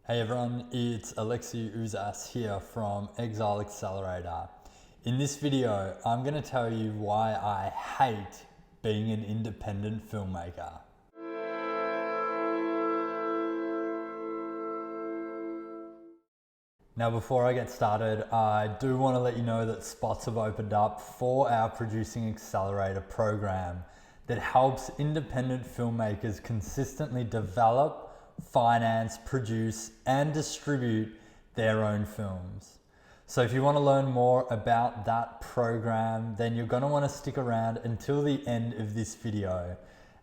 Hey everyone, it's Alexi Uzas here from Exile Accelerator. In this video, I'm going to tell you why I hate being an independent filmmaker. Now before I get started, I do want to let you know that spots have opened up for our Producing Accelerator program that helps independent filmmakers consistently develop, finance, produce, and distribute their own films. So if you want to learn more about that program, then you're going to want to stick around until the end of this video.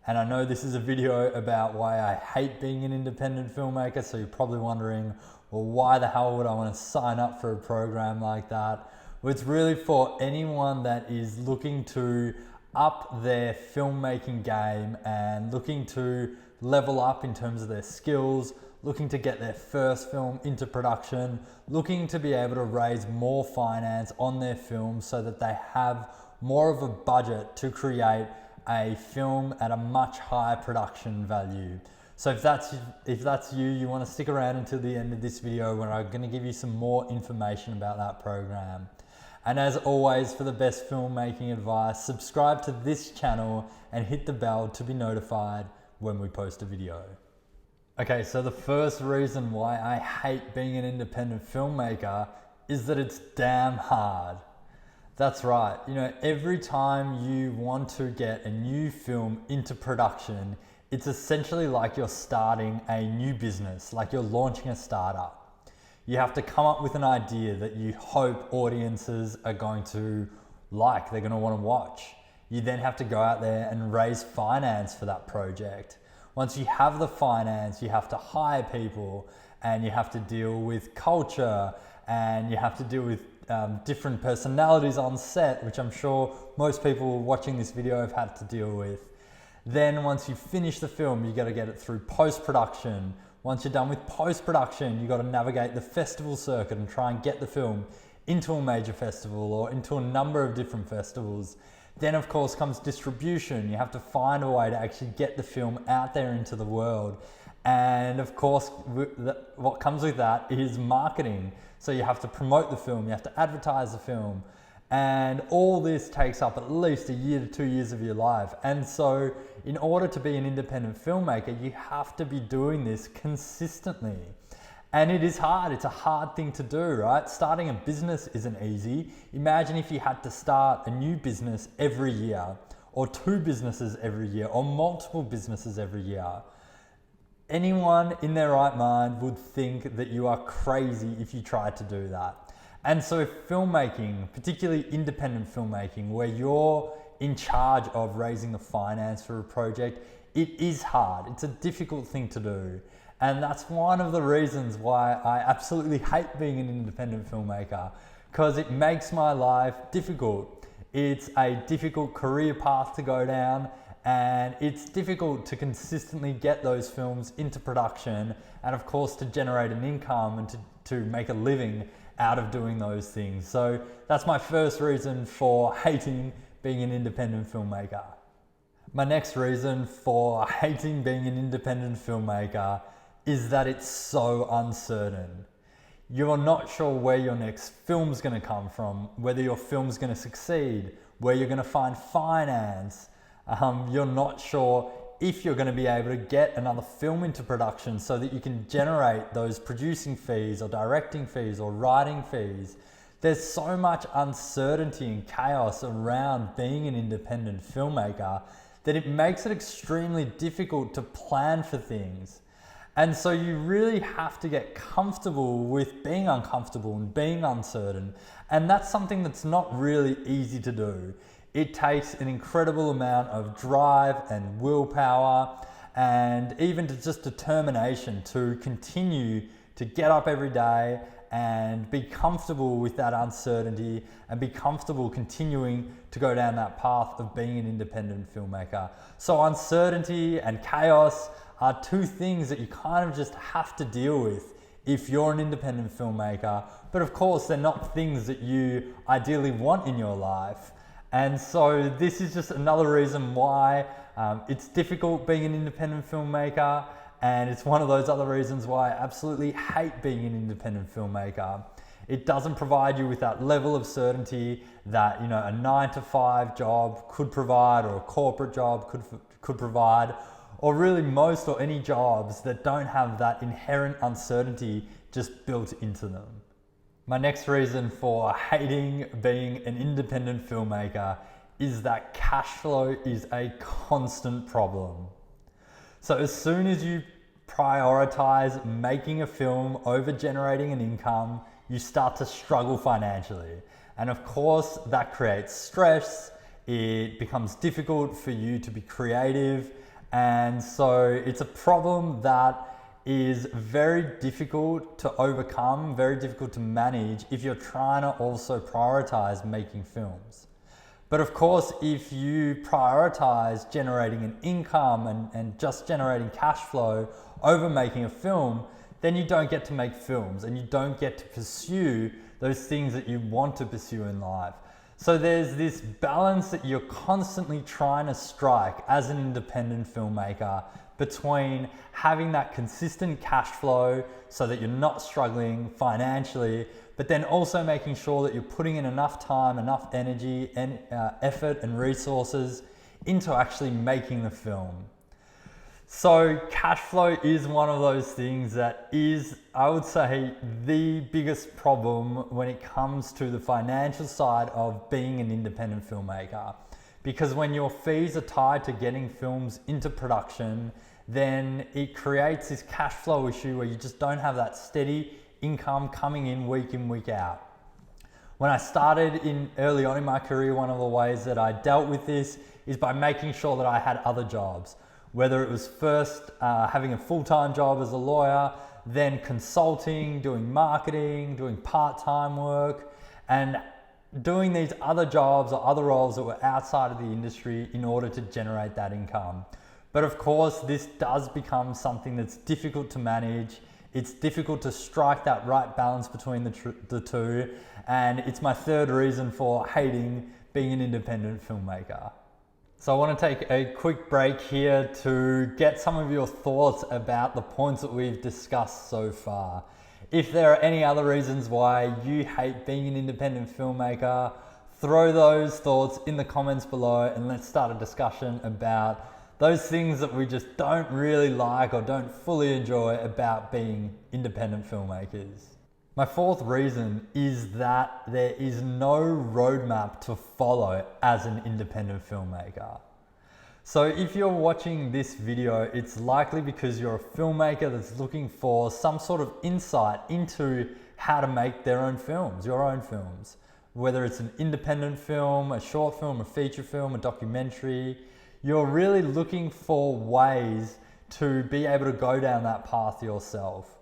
And I know this is a video about why I hate being an independent filmmaker, so you're probably wondering, well, why the hell would I want to sign up for a program like that? Well, it's really for anyone that is looking to up their filmmaking game and looking to level up in terms of their skills, looking to get their first film into production, looking to be able to raise more finance on their film so that they have more of a budget to create a film at a much higher production value. So if that's you, you want to stick around until the end of this video where I'm going to give you some more information about that program. And as always, for the best filmmaking advice, subscribe to this channel and hit the bell to be notified when we post a video. Okay, so the first reason why I hate being an independent filmmaker is that it's damn hard. That's right, every time you want to get a new film into production, it's essentially like you're starting a new business, like you're launching a startup. You have to come up with an idea that you hope audiences are going to like, they're going to want to watch. You then have to go out there and raise finance for that project. Once you have the finance, you have to hire people and you have to deal with culture and you have to deal with different personalities on set, which I'm sure most people watching this video have had to deal with. Then once you finish the film, you got to get it through post-production. Once you're done with post-production, you got to navigate the festival circuit and try and get the film into a major festival or into a number of different festivals. Then of course comes distribution. You have to find a way to actually get the film out there into the world. And of course, what comes with that is marketing. So you have to promote the film, you have to advertise the film. And all this takes up at least a year to 2 years of your life. And so in order to be an independent filmmaker, you have to be doing this consistently. And it is hard, it's a hard thing to do, right? Starting a business isn't easy. Imagine if you had to start a new business every year, or 2 businesses every year, or multiple businesses every year. Anyone in their right mind would think that you are crazy if you tried to do that. And so filmmaking, particularly independent filmmaking, where you're in charge of raising the finance for a project, it is hard. It's a difficult thing to do. And that's one of the reasons why I absolutely hate being an independent filmmaker, because it makes my life difficult. It's a difficult career path to go down, and it's difficult to consistently get those films into production and of course to generate an income and to make a living out of doing those things. So that's my first reason for hating being an independent filmmaker. My next reason for hating being an independent filmmaker is that it's so uncertain. You're not sure where your next film's going to come from, whether your film's going to succeed, where you're going to find finance. You're not sure if you're going to be able to get another film into production so that you can generate those producing fees or directing fees or writing fees. There's so much uncertainty and chaos around being an independent filmmaker that it makes it extremely difficult to plan for things. And so you really have to get comfortable with being uncomfortable and being uncertain. And that's something that's not really easy to do. It takes an incredible amount of drive and willpower and even just determination to continue to get up every day and be comfortable with that uncertainty and be comfortable continuing to go down that path of being an independent filmmaker. So uncertainty and chaos are 2 things that you kind of just have to deal with if you're an independent filmmaker. But of course, they're not things that you ideally want in your life. And so this is just another reason why it's difficult being an independent filmmaker. and it's one of those other reasons why I absolutely hate being an independent filmmaker. It doesn't provide you with that level of certainty that, you know, a 9-to-5 job could provide, or a corporate job could provide, or really most or any jobs that don't have that inherent uncertainty just built into them. My next reason for hating being an independent filmmaker is that cash flow is a constant problem. So as soon as you prioritize making a film over generating an income, you start to struggle financially. And of course, that creates stress. It becomes difficult for you to be creative. And so it's a problem that is very difficult to overcome, very difficult to manage if you're trying to also prioritize making films. But of course, if you prioritize generating an income and just generating cash flow over making a film, then you don't get to make films and you don't get to pursue those things that you want to pursue in life. So there's this balance that you're constantly trying to strike as an independent filmmaker between having that consistent cash flow so that you're not struggling financially, but then also making sure that you're putting in enough time, enough energy, and effort and resources into actually making the film. So cash flow is one of those things that is, I would say, the biggest problem when it comes to the financial side of being an independent filmmaker. Because when your fees are tied to getting films into production, then it creates this cash flow issue where you just don't have that steady income coming in, week out. When I started early on in my career, one of the ways that I dealt with this is by making sure that I had other jobs. Whether it was first having a full-time job as a lawyer, then consulting, doing marketing, doing part-time work, and doing these other jobs or other roles that were outside of the industry in order to generate that income. But of course, this does become something that's difficult to manage. It's difficult to strike that right balance between the two, and it's my third reason for hating being an independent filmmaker. So I want to take a quick break here to get some of your thoughts about the points that we've discussed so far. If there are any other reasons why you hate being an independent filmmaker, throw those thoughts in the comments below and let's start a discussion about those things that we just don't really like or don't fully enjoy about being independent filmmakers. My fourth reason is that there is no roadmap to follow as an independent filmmaker. So if you're watching this video, it's likely because you're a filmmaker that's looking for some sort of insight into how to make their own films, your own films. Whether it's an independent film, a short film, a feature film, a documentary, you're really looking for ways to be able to go down that path yourself.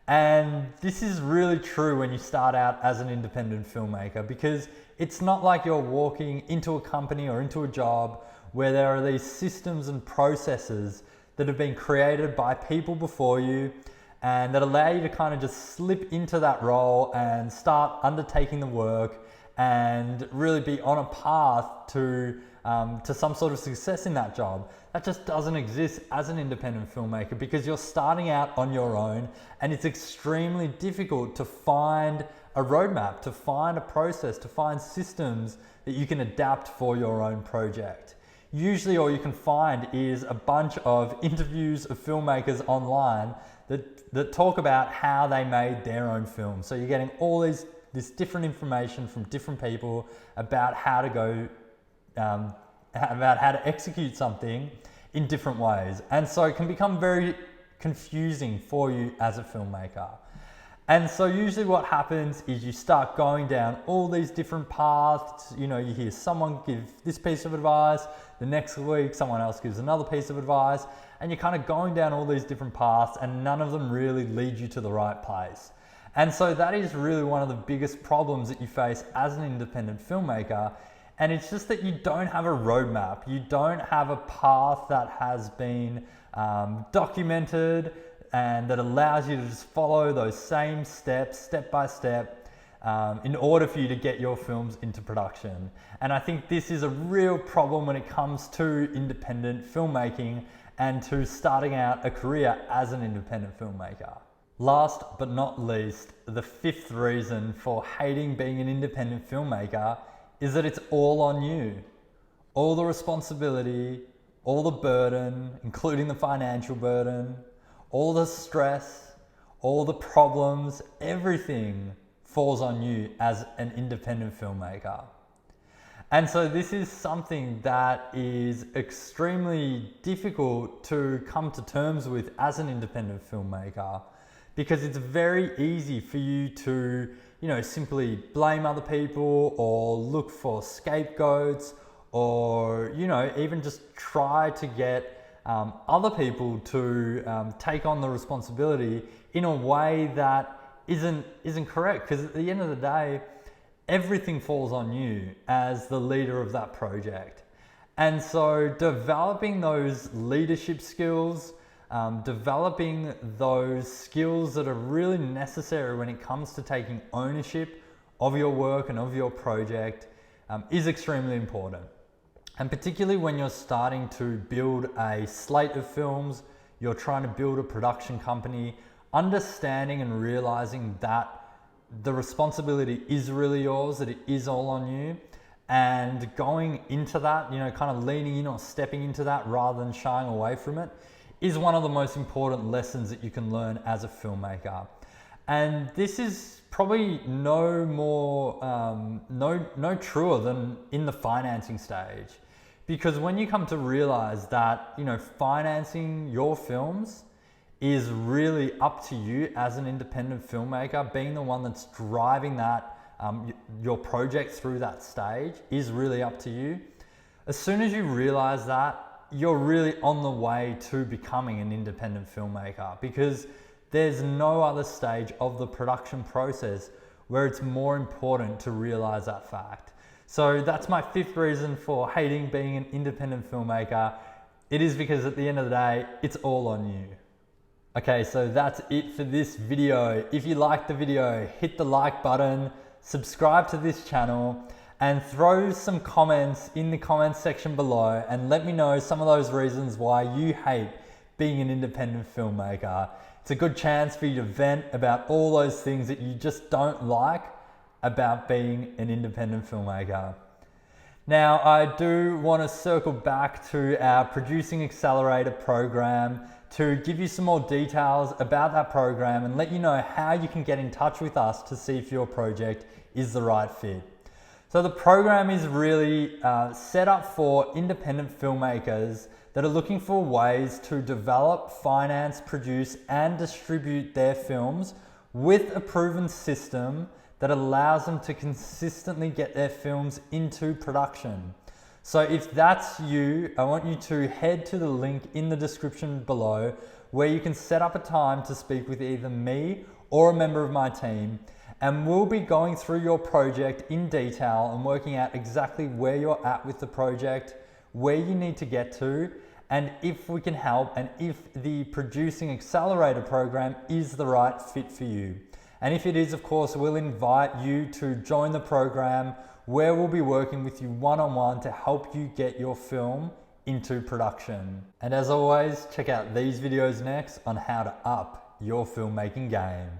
And this is really true when you start out as an independent filmmaker, because it's not like you're walking into a company or into a job where there are these systems and processes that have been created by people before you and that allow you to kind of just slip into that role and start undertaking the work and really be on a path to some sort of success in that job. That just doesn't exist as an independent filmmaker because you're starting out on your own and it's extremely difficult to find a roadmap, to find a process, to find systems that you can adapt for your own project. Usually all you can find is a bunch of interviews of filmmakers online that talk about how they made their own film. So you're getting all this different information from different people about how to go about how to execute something in different ways. And so it can become very confusing for you as a filmmaker. And so usually what happens is you start going down all these different paths. You know, you hear someone give this piece of advice, the next week someone else gives another piece of advice, and you're kind of going down all these different paths and none of them really lead you to the right place. And so that is really one of the biggest problems that you face as an independent filmmaker. And it's just that you don't have a roadmap. You don't have a path that has been documented and that allows you to just follow those same steps, step by step, in order for you to get your films into production. And I think this is a real problem when it comes to independent filmmaking and to starting out a career as an independent filmmaker. Last but not least, the fifth reason for hating being an independent filmmaker is that it's all on you. All the responsibility, all the burden, including the financial burden, all the stress, all the problems, everything falls on you as an independent filmmaker. And so this is something that is extremely difficult to come to terms with as an independent filmmaker, because it's very easy for you to, simply blame other people or look for scapegoats, or, even just try to get other people to take on the responsibility in a way that isn't correct. Because at the end of the day, everything falls on you as the leader of that project. And so developing those leadership skills, developing those skills that are really necessary when it comes to taking ownership of your work and of your project is extremely important. And particularly when you're starting to build a slate of films, you're trying to build a production company, understanding and realizing that the responsibility is really yours, that it is all on you, and going into that, kind of leaning in or stepping into that rather than shying away from it is one of the most important lessons that you can learn as a filmmaker. And this is probably no truer than in the financing stage. Because when you come to realize that, financing your films is really up to you as an independent filmmaker, being the one that's driving that, your project through that stage is really up to you. As soon as you realize that, you're really on the way to becoming an independent filmmaker, because there's no other stage of the production process where it's more important to realize that fact. So that's my fifth reason for hating being an independent filmmaker. It is because at the end of the day, it's all on you. Okay, so that's it for this video. If you liked the video, hit the like button, subscribe to this channel, and throw some comments in the comments section below and let me know some of those reasons why you hate being an independent filmmaker. It's a good chance for you to vent about all those things that you just don't like about being an independent filmmaker. Now, I do want to circle back to our Producing Accelerator program to give you some more details about that program and let you know how you can get in touch with us to see if your project is the right fit. So the program is really set up for independent filmmakers that are looking for ways to develop, finance, produce, and distribute their films with a proven system that allows them to consistently get their films into production. So if that's you, I want you to head to the link in the description below where you can set up a time to speak with either me or a member of my team, and we'll be going through your project in detail and working out exactly where you're at with the project, where you need to get to, and if we can help, and if the Producing Accelerator program is the right fit for you. And if it is, of course, we'll invite you to join the program where we'll be working with you one-on-one to help you get your film into production. And as always, check out these videos next on how to up your filmmaking game.